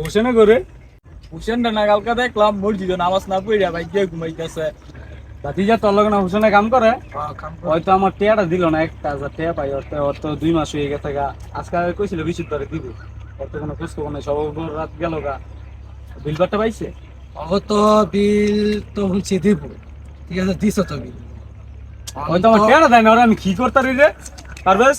হোসেনে করে হুসেনটা না কালকে দেখলাম মসজিদে নামাজ না পড়িয়া ভাই গিয়ে ঘুমাইতেছে। ভাতিজা তোর লগে না হোসেনে কাম করে। কাম করে। হয়তো আমার টিয়াটা দিল না, 1,000 টিয়া পাই। ওর তো 2 মাস হয়ে গেছে গা। আজকে কইছিল বিশুদ্ধ ধরে দিব। ওর তো কোনো খোঁজ খবর নাই, সব রাত গেল গা। বিল বাট্টা পাইছে। ও তো বিল তো হচ্ছে দিব, ঠিক আছে, দিছ তো বিল। হয়তো আমার টিয়াটা দেয় না, ওরা আমি কি করতারি রে। পারবেশ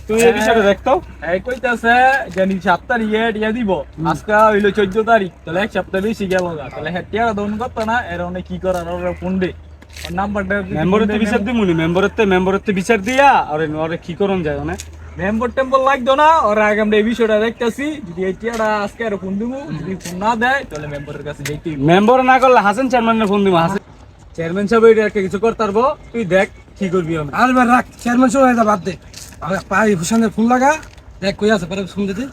তুই এই বিষয়টা দেখতো। এই কইতাছে জানি 7 তারিখে টিয়া দিব, আজকে হইলো 14 তারিখ, তাহলে এক সপ্তাহ বেশি গেল গা। তাহলে হ্যাঁ টিয়া দৌন করতো না, এর অনেক কি করার ওরা ফোন দে ওর নাম্বারটা মেম্বরের বিচার দিমুনি, মেম্বরের বিচার দিয়া আর ওরে কি করন যায় না। মেম্বার টেম্বর লাগতো না, ওরা আগে আমরা এই বিষয়টা দেখতেছি। যদি এই টিয়াটা আজকে আর ফোন দিব, যদি ফোন না দেয় তাহলে মেম্বারের কাছে যাইতেই হবে। মেম্বর না করলে হাসান চেয়ারম্যানের ফোন দিব। হাসান চেয়ারম্যান সাহেব এটা একটা কিছু করতে পারবো, তুই দেখ কি করবি। আমি আর বার রাখ, চেয়ারম্যান সহ এটা বাদ দে। পাই হুসেনের ফোন লাগা, দেখ কই আছে পরে শুনতে দে।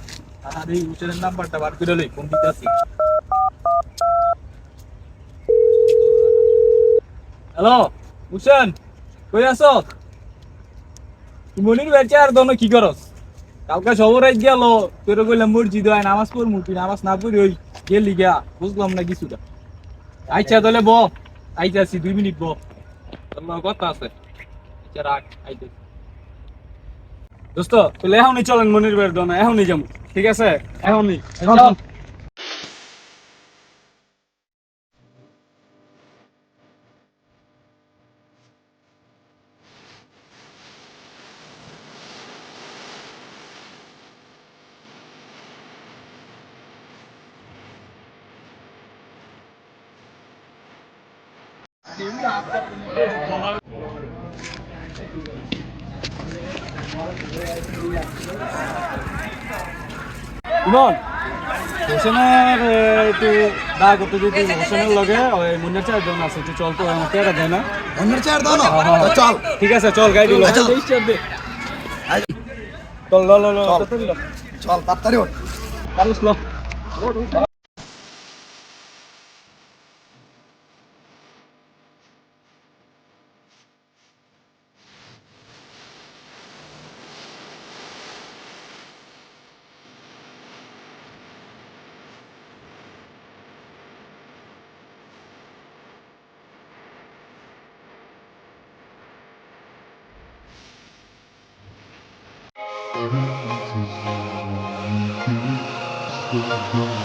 আর এই হুসেনের নাম্বারটা বার করে লই, ফোন দিতেছি। হ্যালো হুসেন, কই আছো? মনির বেচে আর দোনো কি করস? কালকে সবর আই গেল, তোর কইলাম মসজিদ হয় নামাজ পড়মু, তুই নামাজ না পড়ি ওই গেলি গা, বুঝলাম না কিছুটা। আইছা তাহলে ব, আইতাছি 2 মিনিট ব, তোর লগে কথা আছে। আচ্ছা রাখ, আইতাছি। দোস্ত তাহলে এখনই চলেন মনির বের দোনা, এখনই যাবো। ঠিক আছে, এখনই এখন চল। ইমন, হোসেনের একটু দা করতে যদি হোসেনের লগে ওই মুন্নার চার জন আছে, একটু চল তো, আমার টেরা দেয় না। অন্যের চেয়ার দাও না, চল। ঠিক আছে চল, গাড়ি দিল। চল। চল ল ল ল চল। তাড়াতাড়ি ল। চল তাড়াতাড়ি ওঠ। কারুস ল। Thank you.